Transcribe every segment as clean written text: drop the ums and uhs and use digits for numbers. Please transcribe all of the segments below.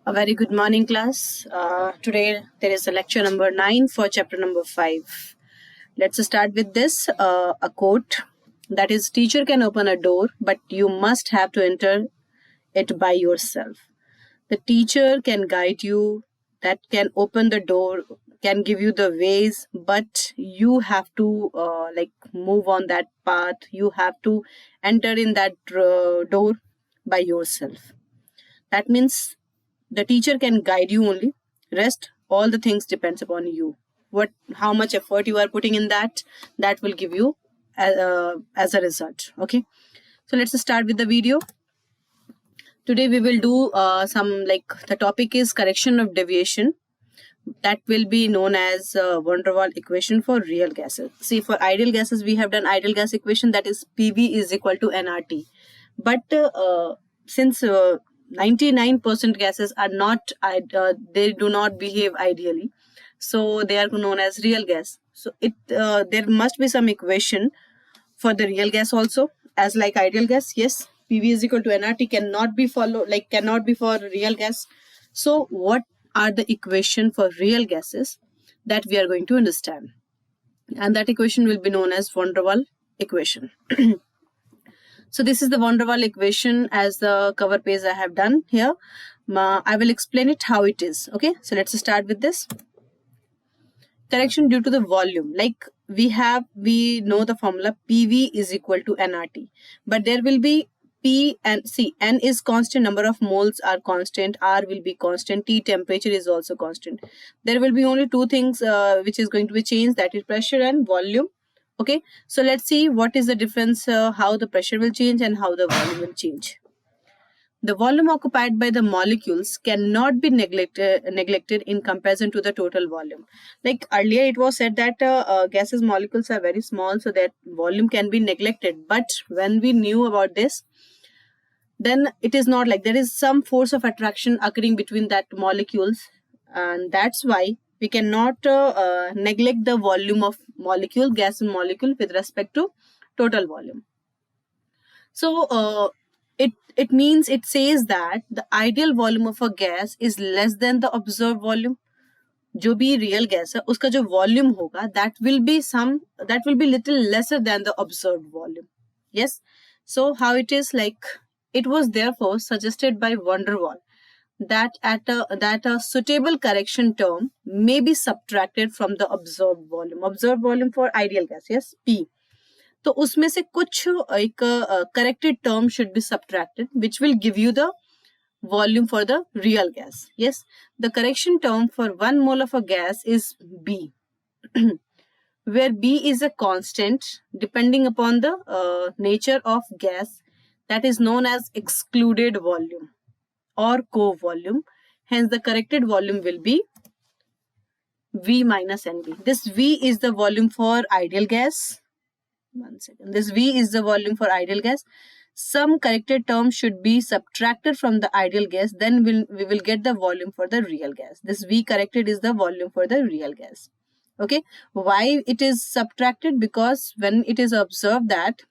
A very good morning, class. Today there is a lecture number 9 for chapter number 5. Let's start with this. A quote that is, teacher can open a door, but you must have to enter it by yourself. The teacher can guide you, that can open the door, can give you the ways, but you have to move on that path. You have to enter in that door by yourself. That means the teacher can guide you only. Rest, all the things depends upon you. How much effort you are putting in that will give you as a result. Okay, so let's start with the video. Today we will do the topic is correction of deviation. That will be known as van der Waals equation for real gases. See, for ideal gases we have done ideal gas equation, that is PV is equal to nRT. But since 99% gases are not, they do not behave ideally, so they are known as real gas. So there must be some equation for the real gas also, as like ideal gas. Yes, PV is equal to nRT cannot be for real gas. So what are the equation for real gases that we are going to understand? And that equation will be known as van der Waals equation. So this is the van der Waals equation as the cover page I have done here. I will explain it how it is. Okay, so let's start with this. Correction due to the volume. Like we know the formula PV is equal to nRT, but there will be P and C. N is constant, number of moles are constant, R will be constant, T temperature is also constant. There will be only two things which is going to be changed, that is pressure and volume. Okay, so let's see what is the difference, how the pressure will change and how the volume will change. The volume occupied by the molecules cannot be neglected in comparison to the total volume. Like earlier it was said that gases molecules are very small, so that volume can be neglected. But when we knew about this, then it is not like there is some force of attraction occurring between that molecules, and that's why we cannot neglect the volume of gas molecule with respect to total volume. So it means, it says that the ideal volume of a gas is less than the observed volume. जो भी real gas है, उसका जो volume होगा, that will be little lesser than the observed volume. Yes. So how it is, like it was therefore suggested by van der Waals that a suitable correction term may be subtracted from the observed volume. Observed volume for ideal gas, yes, P. तो उसमें से कुछ एक corrected term should be subtracted, which will give you the volume for the real gas. Yes, the correction term for 1 mole of a gas is B, where B is a constant depending upon the nature of gas, that is known as excluded volume or co-volume. Hence the corrected volume will be V minus NB. This V is the volume for ideal gas. One second. This V is the volume for ideal gas. Some corrected term should be subtracted from the ideal gas, then we will get the volume for the real gas. This V corrected is the volume for the real gas. Okay, why it is subtracted? Because when it is observed that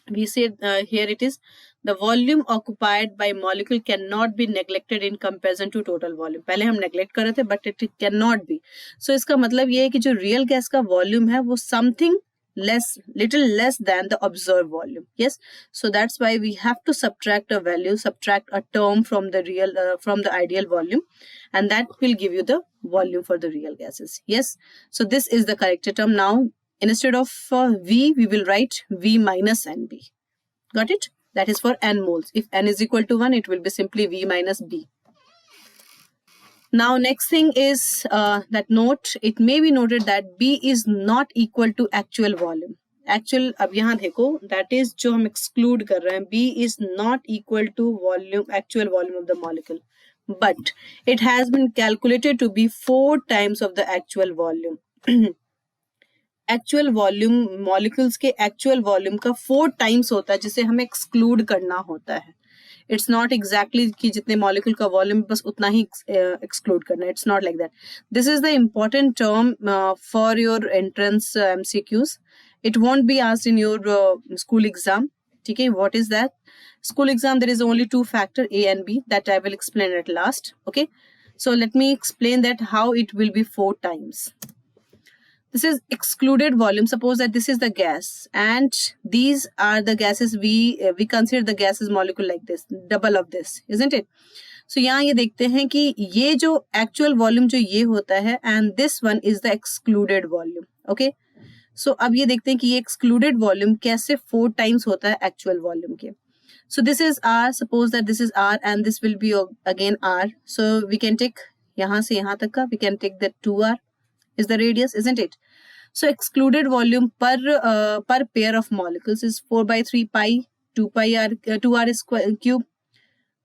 we said here it is, the volume occupied by molecule cannot be neglected in comparison to total volume. पहले हम neglect कर रहे थे, but it cannot be. So इसका मतलब ये है कि जो real gas का volume है वो something little less than the observed volume. Yes, so that's why we have to subtract a term from the ideal volume, and that will give you the volume for the real gases. Yes, so this is the corrected term. Now instead of V, we will write V minus NB. Got it? That is for N moles. If N is equal to 1, it will be simply V minus B. Now next thing is that note, it may be noted that B is not equal to actual volume. Actual, अब यहाँ देखो, that is जो हम exclude कर रहे हैं, B is not equal to actual volume of the molecule, but it has been calculated to be 4 times of the actual volume. Actual volume molecules के actual volume का 4 times होता है, जिसे हमें exclude करना होता है. It's not exactly कि जितने molecule का volume बस उतना ही exclude करना है. It's not like that. This is the important term for your entrance MCQs. It won't be asked in your school exam. ठीक है, what is that? School exam, there is only two factor, A and B, that I will explain at last. Okay, so let me explain that how it will be 4 times. This is excluded volume. Suppose that this is the gas and these are the gases. We consider the gas as molecule like this, double of this, isn't it? So यहाँ ये देखते हैं कि ये जो actual volume जो ये होता है and this one is the excluded volume. Okay, so अब ये देखते हैं कि ये excluded volume कैसे 4 times होता है actual volume के. So this is R. Suppose that this is R and this will be again R. So we can take यहाँ से यहाँ तक का, we can take that 2R is the radius, isn't it? So excluded volume per pair of molecules is 4/3 pi 2 pi r 2r is cube.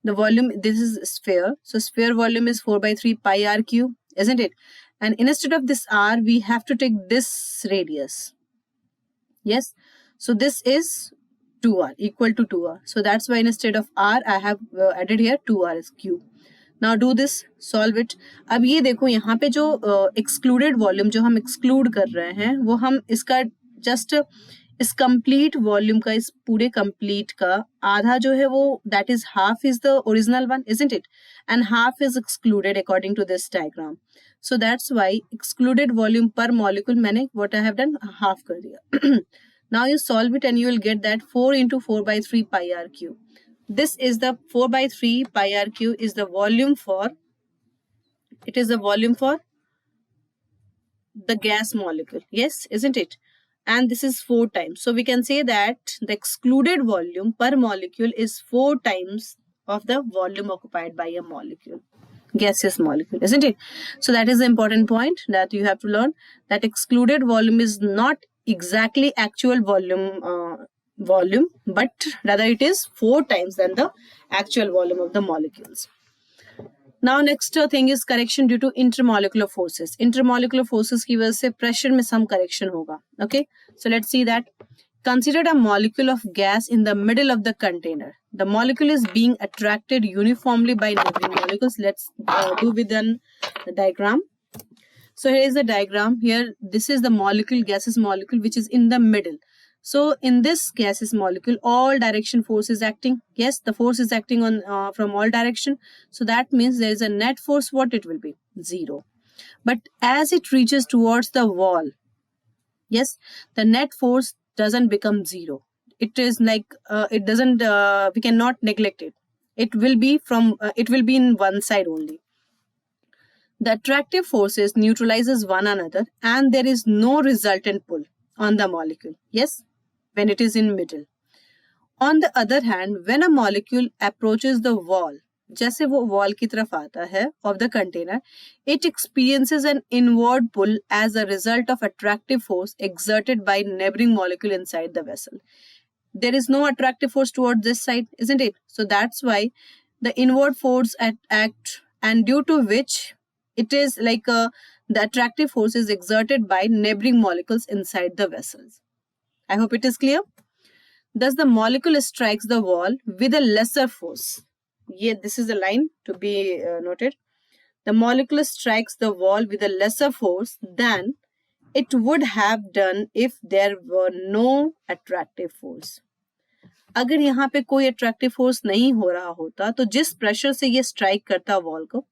The volume, this is sphere, so sphere volume is 4/3 pi r cube, isn't it? And instead of this r, we have to take this radius. Yes, so this is 2r, equal to 2r. So that's why instead of r, I have added here 2r is cube. Now do this, solve it. अब ये देखो यहाँ पे जो excluded volume जो हम exclude कर रहे हैं वो हम इसका just इस complete volume का, इस पूरे complete का आधा जो है वो that is half is the original one, isn't it? And half is excluded according to this diagram. So that's why excluded volume per molecule मैंने what I have done half कर दिया. Now you solve it and you will get that 4 into 4/3 pi r cube. This is the 4/3 pi r cube is the volume for, it is the volume for the gas molecule. Yes, isn't it? And this is 4 times. So we can say that the excluded volume per molecule is 4 times of the volume occupied by a molecule, gaseous molecule, isn't it? So that is the important point that you have to learn, that excluded volume is not exactly actual volume, but rather it is 4 times than the actual volume of the molecules. Now next thing is correction due to intermolecular forces. Intermolecular forces की वजह से pressure में some correction होगा. Okay, so let's see that. Consider a molecule of gas in the middle of the container. The molecule is being attracted uniformly by neighboring molecules. Let's do with the diagram. So here is the diagram. Here this is the molecule, gaseous molecule, which is in the middle. So in this gaseous molecule, all direction force is acting. Yes, the force is acting on from all direction. So that means there is a net force. What it will be? 0. But as it reaches towards the wall, yes, the net force doesn't become 0. It is like it doesn't. We cannot neglect it. It will be from. It will be in one side only. The attractive forces neutralizes one another, and there is no resultant pull on the molecule. Yes, when it is in middle. On the other hand, when a molecule approaches the wall, जैसे वो wall की तरफ आता है of the container, it experiences an inward pull as a result of attractive force exerted by neighboring molecule inside the vessel. There is no attractive force towards this side, isn't it? So that's why the inward force act, and due to which it is like the attractive force is exerted by neighboring molecules inside the vessels. I hope it is clear. Thus the molecule strikes the wall with a lesser force. Yeah, this is the line to be noted. The molecule strikes the wall with a lesser force than it would have done if there were no attractive force. अगर यहाँ पे कोई attractive force नहीं हो रहा होता तो जिस pressure से ये strike करता wall को,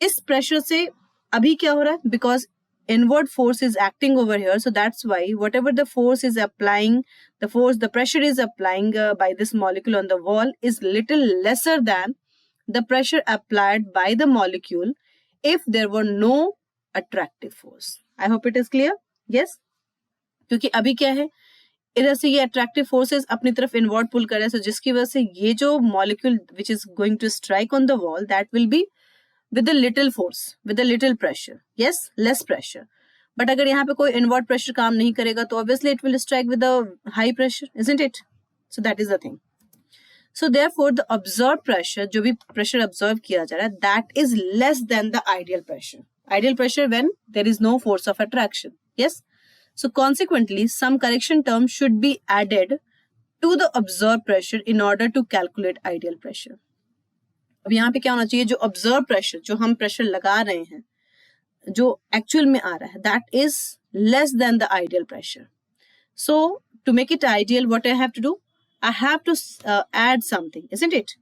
इस pressure से अभी क्या हो रहा है? Because inward force is acting over here, so that's why whatever the force is applying, the pressure is applying by this molecule on the wall is little lesser than the pressure applied by the molecule if there were no attractive force. I hope it is clear. Yes, क्योंकि अभी क्या है, इधर से ये attractive forces अपनी तरफ inward pull कर रहे हैं, so जिसकी वजह से ये जो molecule which is going to strike on the wall, that will be with a little force, with a little pressure. Yes, less pressure. But अगर यहाँ पे कोई inward pressure काम नहीं करेगा तो obviously it will strike with a high pressure, isn't it? So that is the thing. So therefore the observed pressure, जो भी pressure observe किया जा रहा है, that is less than the ideal pressure. Ideal pressure when there is no force of attraction. Yes. So consequently, some correction term should be added to the observed pressure in order to calculate ideal pressure. अब यहाँ पे क्या होना चाहिए, जो observed pressure, जो हम pressure लगा रहे हैं, जो actual में आ रहा है, that is less than the ideal pressure. So to make it ideal, what I have to do? I have to add something, isn't it?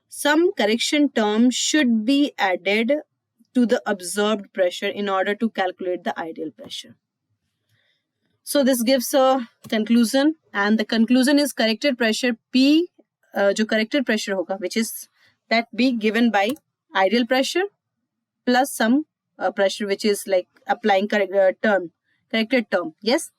Some correction term should be added to the observed pressure in order to calculate the ideal pressure. So this gives a conclusion, and the conclusion is corrected pressure P, जो corrected pressure होगा, which is that be given by ideal pressure plus some pressure which is like applying corrected term. Yes.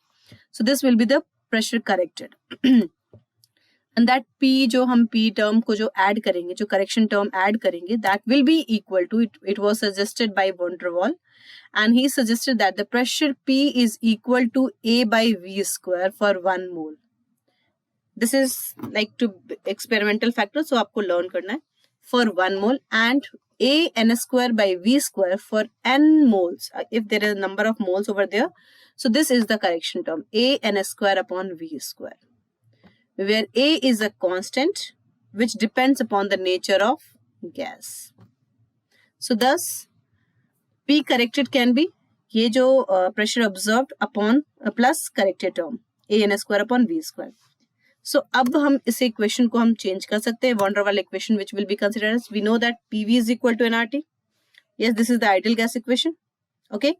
So this will be the pressure corrected. And that P जो हम P term को जो add करेंगे, जो correction term add करेंगे, that will be equal to it was suggested by van der Waal, and he suggested that the pressure P is equal to A by V square for 1 mole. This is like to experimental factor, so आपको learn करना है for 1 mole, and A n square by V square for n moles. If there is a number of moles over there, so this is the correction term, A n square upon V square, where A is a constant which depends upon the nature of gas. So thus P corrected can be ये जो pressure observed upon plus corrected term A n square upon V square. So अब हम इस equation को हम change कर सकते हैं. Van der Waal equation which will be considered as, we know that PV is equal to nRT. Yes, this is the ideal gas equation. Okay.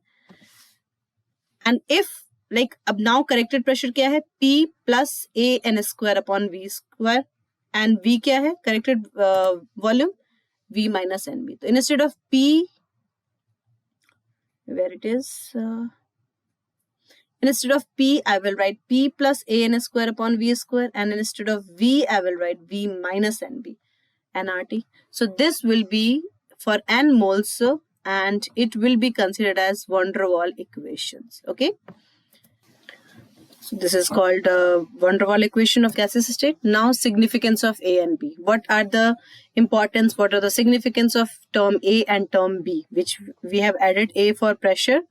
And if like अब now corrected pressure क्या है? P plus A n square upon V square, and V क्या है? Corrected volume V minus NB. So instead of P, where it is, instead of P I will write P plus A n square upon V square, and instead of V I will write V minus NB, nRT. So this will be for n moles, and it will be considered as van der Waal equations. Okay. So this is called van der Waal equation of gaseous state. Now significance of A and B. What are the importance? What are the significance of term A and term B, which we have added? A for pressure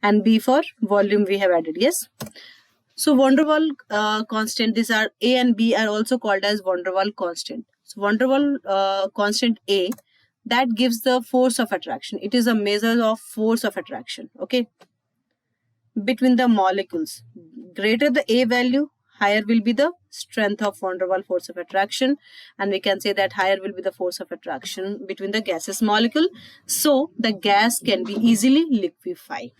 and B for volume we have added. Yes. So van der Waal constant, these are A and B are also called as van der Waal constant. So van der Waal constant A, that gives the force of attraction. It is a measure of force of attraction. Okay. Between the molecules, greater the A value, higher will be the strength of van der Waal force of attraction, and we can say that higher will be the force of attraction between the gaseous molecule, so the gas can be easily liquefied.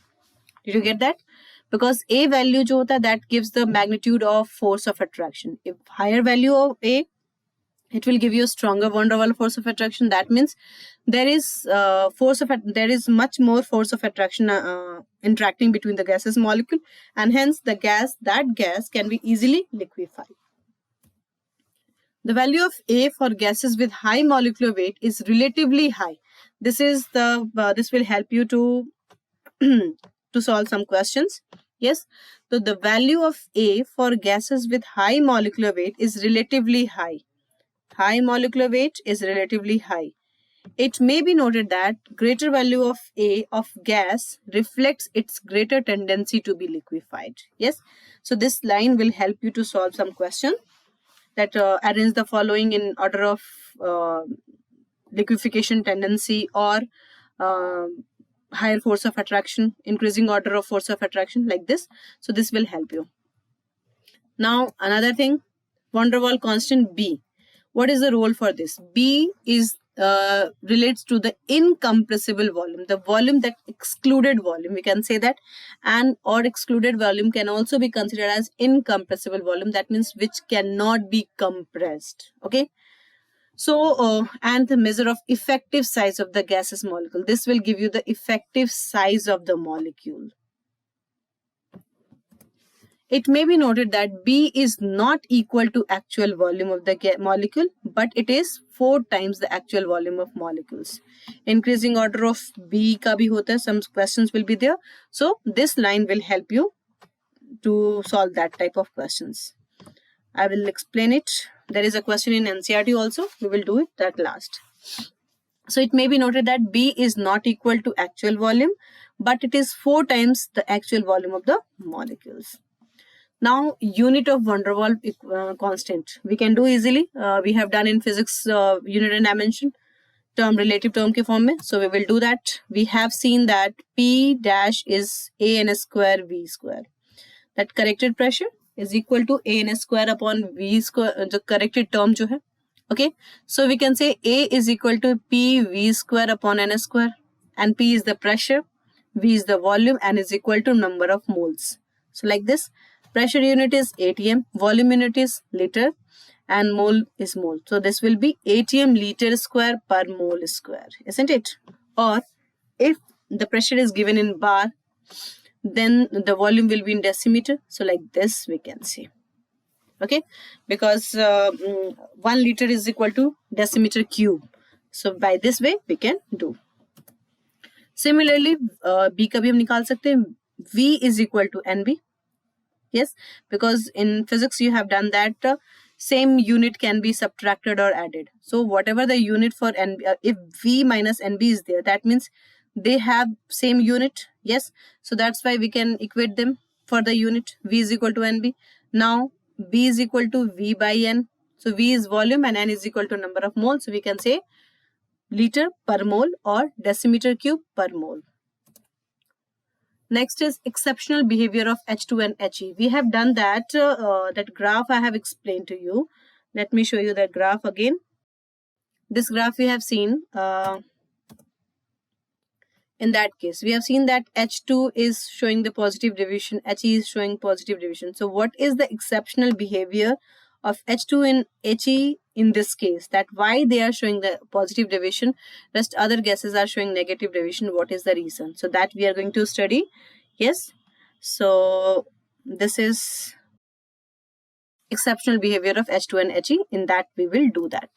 Did you get that? Because A value जो होता है, that gives the magnitude of force of attraction. If higher value of A, it will give you a stronger van der Waal force of attraction. That means there is much more force of attraction interacting between the gaseous molecule, and hence that gas can be easily liquefied. The value of A for gases with high molecular weight is relatively high. This will help you to to solve some questions. Yes, so the value of A for gases with high molecular weight is relatively high. High molecular weight is relatively high. It may be noted that greater value of A of gas reflects its greater tendency to be liquefied. Yes, so this line will help you to solve some question that arrange the following in order of liquefaction tendency or higher force of attraction, increasing order of force of attraction, like this. So this will help you. Now another thing, van der Waal constant B. What is the role for this? B is relates to the incompressible volume, the volume that excluded volume, we can say that, and or excluded volume can also be considered as incompressible volume. That means which cannot be compressed. Okay. So and the measure of effective size of the gaseous molecule. This will give you the effective size of the molecule. It may be noted that B is not equal to actual volume of the molecule, but it is 4 times the actual volume of molecules. Increasing order of B ka bhi hota hai, some questions will be there. So this line will help you to solve that type of questions. I will explain it. There is a question in NCERT also. We will do it at last. So it may be noted that B is not equal to actual volume, but it is 4 times the actual volume of the molecules. Now, unit of van der Waal constant. We can do easily. We have done in physics unit and dimension term, relative term ke form mein. So we will do that. We have seen that P dash is A n square V square. That corrected pressure. is equal to a n square upon v square, the corrected term जो है. Okay, so we can say A is equal to P V square upon N square, and P is the pressure, V is the volume, and is equal to number of moles. So like this, pressure unit is ATM, volume unit is liter, and mole is mole. So this will be ATM liter square per mole square, isn't it? Or if the pressure is given in bar, then the volume will be in decimeter. So like this we can say. Okay, because 1 liter is equal to decimeter cube. So by this way we can do. Similarly, B का भी हम निकाल सकते हैं. V is equal to NB. Yes, because in physics you have done that same unit can be subtracted or added. So whatever the unit for NB, if V minus NB is there, that means they have same unit. Yes, so that's why we can equate them for the unit. V is equal to NB. Now B is equal to V by N. So V is volume and N is equal to number of moles. So we can say liter per mole or decimeter cube per mole. Next is exceptional behavior of H2 and He. We have done that, that graph I have explained to you. Let me show you that graph again. This graph we have seen. In that case, we have seen that H2 is showing the positive division, He is showing positive division. So what is the exceptional behavior of H2 and He in this case? That why they are showing the positive division, rest other gases are showing negative division. What is the reason? So that we are going to study. Yes. So this is exceptional behavior of H2 and He. In that we will do that.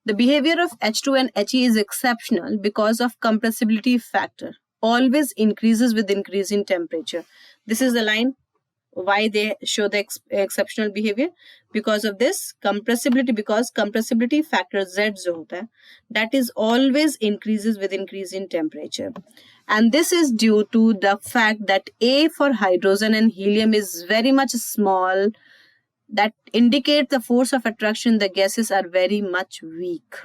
The behavior of H2 and He is exceptional because of compressibility factor always increases with increase in temperature. This is the line why they show the exceptional behavior, because of this compressibility, because compressibility factor Z जो होता है, that is always increases with increase in temperature. And this is due to the fact that A for hydrogen and helium is very much small. That indicates the force of attraction. The gases are very much weak.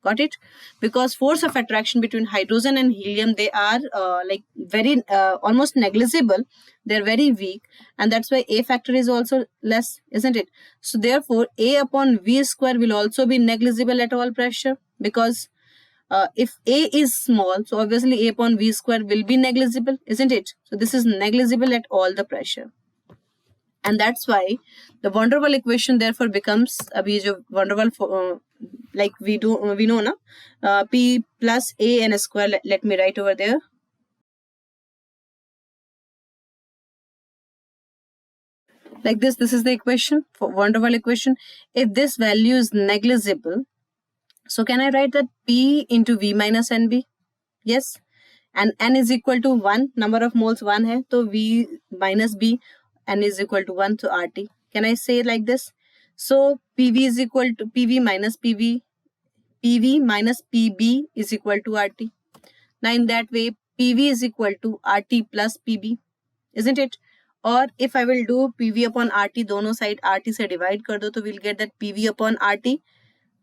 Got it? Because force of attraction between hydrogen and helium, they are like very almost negligible. They're very weak, and that's why A factor is also less, isn't it? So therefore, A upon V square will also be negligible at all pressure, because if A is small, so obviously A upon V square will be negligible, isn't it? So this is negligible at all the pressure. And that's why the van der Waal equation therefore becomes abhi jo van der Waal like we know na P plus A n square. Let me write over there. Like this is the equation for van der Waal equation. If this value is negligible, so can I write that P into V minus NB? Yes. And N is equal to 1, number of moles 1 hai, so V minus B, N is equal to 1, so RT. Can I say like this? So PV is equal to PV minus PV, PV minus PB is equal to RT. Now in that way, PV is equal to RT plus PB, isn't it? Or if I will do PV upon RT, दोनों side RT से divide कर दो, तो we'll get that PV upon RT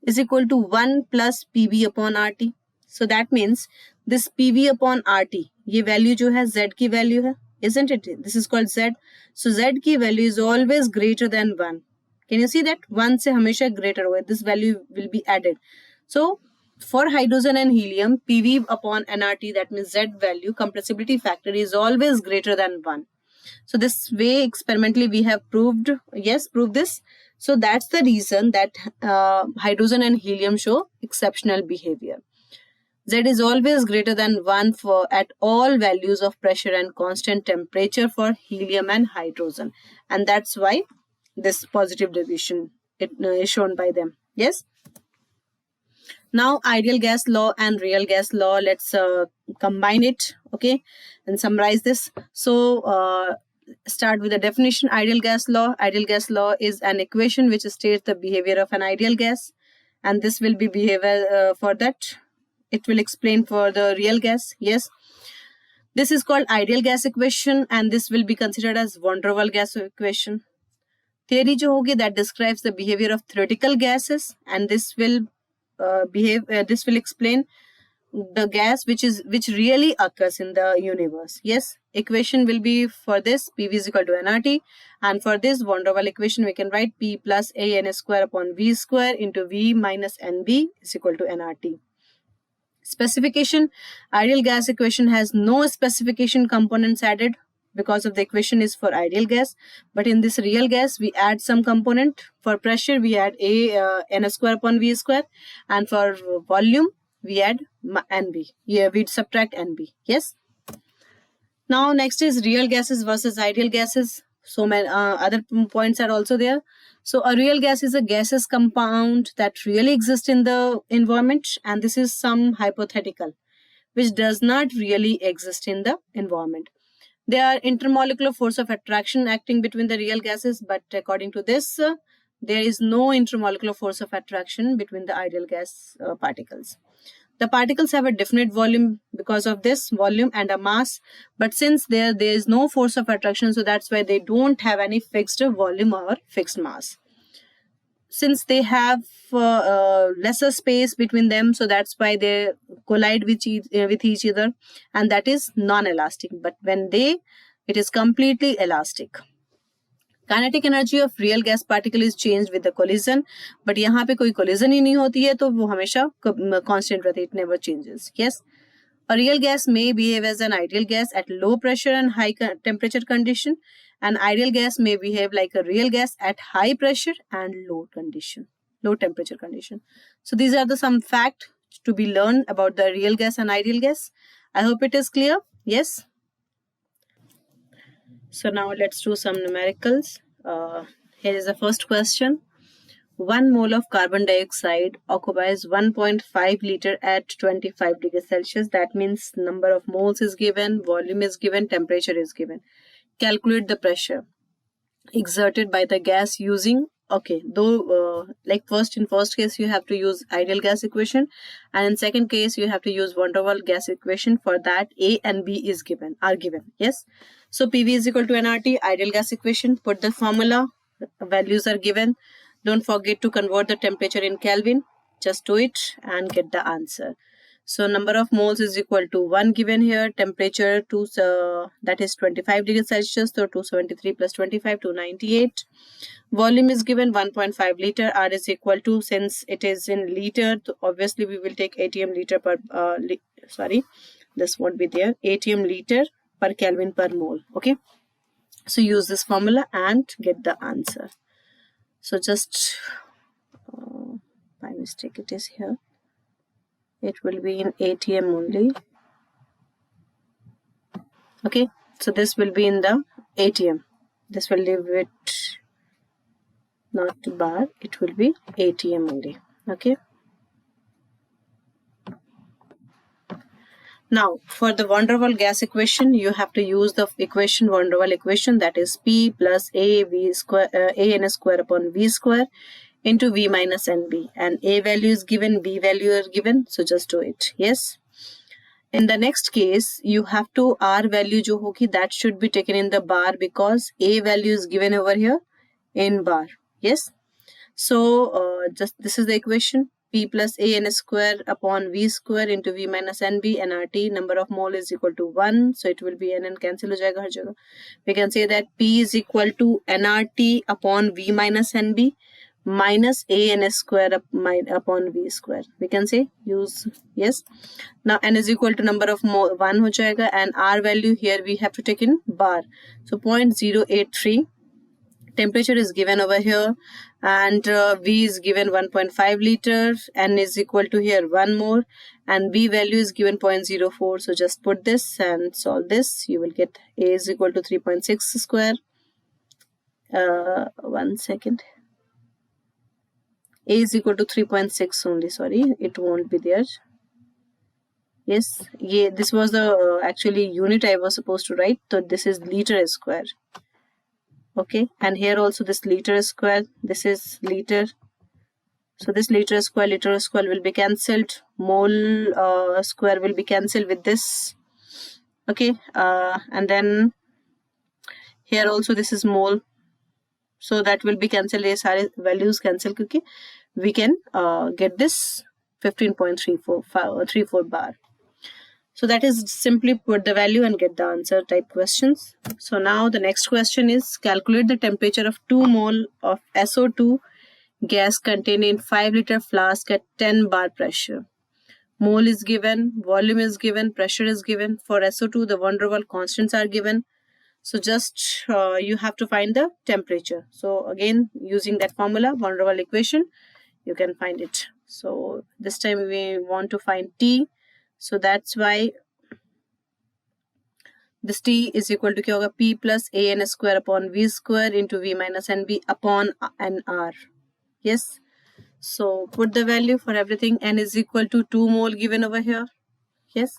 is equal to 1 plus PB upon RT. So that means this PV upon RT, ये value जो है Z की value है, isn't it? This is called Z. So Z की value is always greater than 1. Can you see that? 1 से हमेशा greater होगा. This value will be added. So for hydrogen and helium, PV upon nRT, that means Z value, compressibility factor is always greater than 1. So this way experimentally we have proved, yes, proved this. So that's the reason that hydrogen and helium show exceptional behavior. Z is always greater than 1 for at all values of pressure and constant temperature for helium and hydrogen. And that's why this positive division is shown by them. Yes. Now ideal gas law and real gas law, let's combine it, okay, and summarize this. So start with the definition. Ideal gas law. Ideal gas law is an equation which states the behavior of an ideal gas, and this will be behavior for that. It will explain for the real gas. Yes, this is called ideal gas equation, and this will be considered as van der Waal gas equation. Theory जो होगी, that describes the behavior of theoretical gases, and this will this will explain the gas which really occurs in the universe. Yes, equation will be for this PV is equal to nRT, and for this van der Waals equation we can write P plus A n square upon V square into V minus NB is equal to nRT. Specification: ideal gas equation has no specification components added because of the equation is for ideal gas, but in this real gas we add some component. For pressure we add n square upon V square, and for volume we add NB. Here we subtract NB. Yes. Now next is real gases versus ideal gases. So many other points are also there. So a real gas is a gaseous compound that really exists in the environment, and this is some hypothetical which does not really exist in the environment. There are intermolecular force of attraction acting between the real gases, but according to this, there is no intermolecular force of attraction between the ideal gas particles. The particles have a definite volume because of this volume and a mass, but since there is no force of attraction, so that's why they don't have any fixed volume or fixed mass. Since they have lesser space between them, so that's why they collide with each other, and that is non-elastic. But when it is completely elastic. Kinetic energy of real gas particle is changed with the collision, but यहाँ पे कोई collision ही नहीं होती है, तो वो हमेशा constant रहती है, it never changes. Yes, a real gas may behave as an ideal gas at low pressure and high temperature condition. An ideal gas may behave like a real gas at high pressure and low temperature condition. So these are the some facts to be learned about the real gas and ideal gas. I hope it is clear. Yes. So now let's do some numericals. Here is the first question. 1 mole of carbon dioxide occupies 1.5 liter at 25 degrees Celsius. That means number of moles is given, volume is given, temperature is given. Calculate the pressure exerted by the gas using, like in first case you have to use ideal gas equation, and in second case you have to use van der Waals gas equation. For that A and B are given. Yes. So PV is equal to nRT, ideal gas equation. Put the formula, values are given. Don't forget to convert the temperature in Kelvin. Just do it and get the answer. So number of moles is equal to 1 given here. Temperature that is 25 degrees Celsius. So 273 plus 25, 298. Volume is given 1.5 liter. R is equal to, since it is in liter, so obviously we will take ATM liter per, this won't be there. ATM liter per Kelvin per mole. Okay. So use this formula and get the answer. So just by mistake it is here. It will be in ATM only. Okay, so this will be in the ATM. This will leave it not bar, it will be ATM only. Okay. Now for the van der Waals gas equation, you have to use the equation van der Waals equation, that is P plus A n square upon V square into V minus NB, and A value is given, B value is given, so just do it. Yes. In the next case, you have to R value jo hogi, that should be taken in the bar because A value is given over here in bar. Yes. So just this is the equation. P plus A n square upon V square into V minus NB, nRT, number of mole is equal to 1. So it will be n cancel ho jayega har jagah. We can say that P is equal to nRT upon V minus NB minus A n square upon V square. We can say use, yes. Now n is equal to number of mole 1 ho jayega, and R value here we have to take in bar. So 0.083. Temperature is given over here, and V is given 1.5 liter, N is equal to here 1 more, and B value is given 0.04. So just put this and solve this. You will get A is equal to 3.6 square. 1 second. A is equal to 3.6 only, sorry, it won't be there. Yes, yeah, this was the actually unit I was supposed to write, so this is liter square. Okay, and here also this liter square, this is liter. So this liter square will be cancelled. Mole square will be cancelled with this. Okay, and then here also this is mole. So that will be cancelled. Ye sare values cancel. We can get this 15.34 bar. So that is simply put the value and get the answer type questions. So now the next question is calculate the temperature of 2 mole of SO2 gas contained in 5 liter flask at 10 bar pressure. Mole is given, volume is given, pressure is given. For SO2 the van der Waals constants are given. So just you have to find the temperature. So again using that formula, van der Waals equation, you can find it. So this time we want to find T. So that's why this T is equal to क्या होगा P plus AN square upon V square into V minus NB upon NR. Yes. So put the value for everything. N is equal to 2 mole given over here. Yes.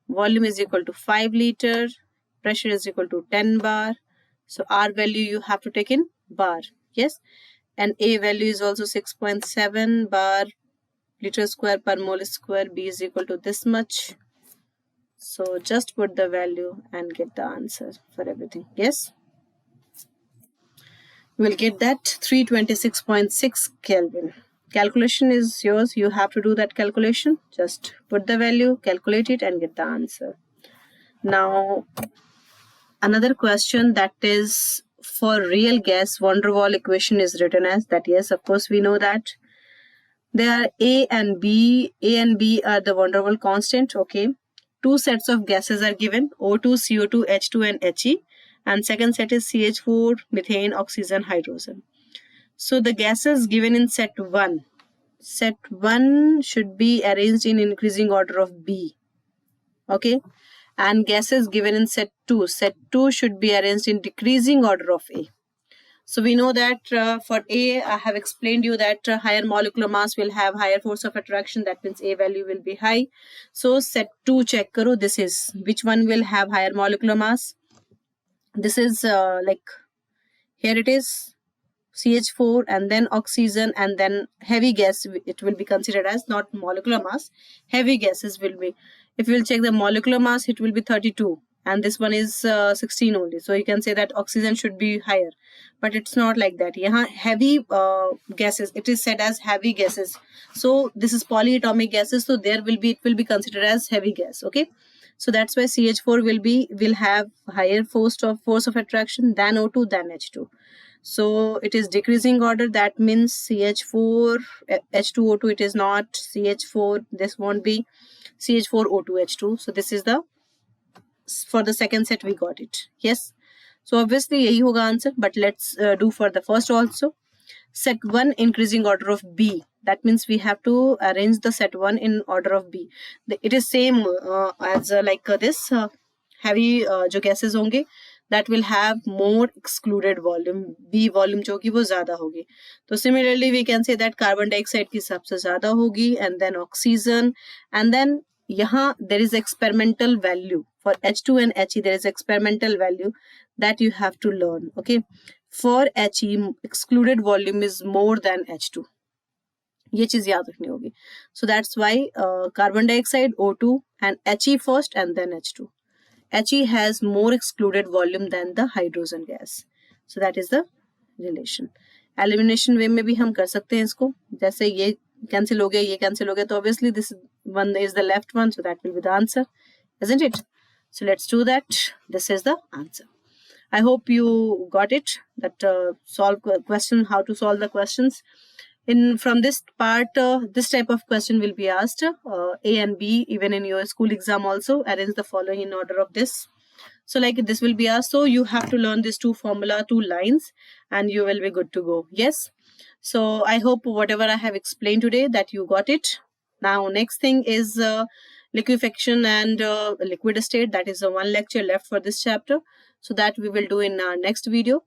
Volume is equal to 5 liter. Pressure is equal to 10 bar. So R value you have to take in bar. Yes. And A value is also 6.7 bar liter square per mole square. B is equal to this much. So just put the value and get the answer for everything. Yes. We'll get that 326.6 Kelvin. Calculation is yours. You have to do that calculation. Just put the value, calculate it and get the answer. Now, another question that is for real gas, van der Waals equation is written as that. Yes, of course, we know that. There are A and B. A and B are the van der Waals constant. Okay. Two sets of gases are given, O2, CO2, H2 and He. And second set is CH4, methane, oxygen, hydrogen. So the gases given in set 1. Set 1 should be arranged in increasing order of B. Okay. And gases given in set 2. Set 2 should be arranged in decreasing order of A. So we know that for A, I have explained you that higher molecular mass will have higher force of attraction. That means A value will be high. So set 2 check karo. This is which one will have higher molecular mass. This is like here it is CH4 and then oxygen and then heavy gas. It will be considered as not molecular mass. Heavy gases will be, if you will check the molecular mass, it will be 32 and this one is 16 only. So you can say that oxygen should be higher, but it's not like that. Yahan heavy gases, it is said as heavy gases. So this is polyatomic gases. So there will be, it will be considered as heavy gas. Okay. So that's why CH4 will have higher force of attraction than O2 than H2. So it is decreasing order. That means CH4 H2O2. It is not CH4. This won't be CH4 O2 H2. So this is the for the second set we got it. Yes. So obviously yahi hoga answer. But let's do for the first also. Set 1 increasing order of B. That means we have to arrange the set 1 in order of B. It is same as like this heavy जो gases होंगे that will have more excluded volume. B volume जो होगी वो ज़्यादा होगी. तो similarly we can say that carbon dioxide की सबसे ज़्यादा होगी and then oxygen and then यहाँ there is experimental value for H2 and He. There is experimental value that you have to learn. Okay. For He, excluded volume is more than H2. ये चीज याद रखनी होगी. So that's why carbon dioxide, O2 and He first and then H2. He has more excluded volume than the hydrogen gas. So that is the relation. Elimination way में भी हम कर सकते हैं इसको. जैसे ये cancel हो गया, ये cancel हो गया, तो obviously this one is the left one, so that will be the answer, isn't it? So let's do that. This is the answer. I hope you got it. That solve question, how to solve the questions. From this part, this type of question will be asked, A and B, even in your school exam also. Arrange the following in order of this. So like this will be asked. So you have to learn these two formula, 2 lines, and you will be good to go. Yes. So I hope whatever I have explained today that you got it. Now next thing is liquefaction and liquid state. That is one lecture left for this chapter. So that we will do in our next video.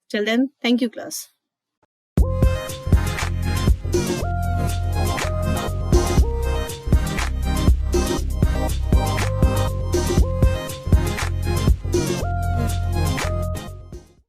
Till then, thank you class.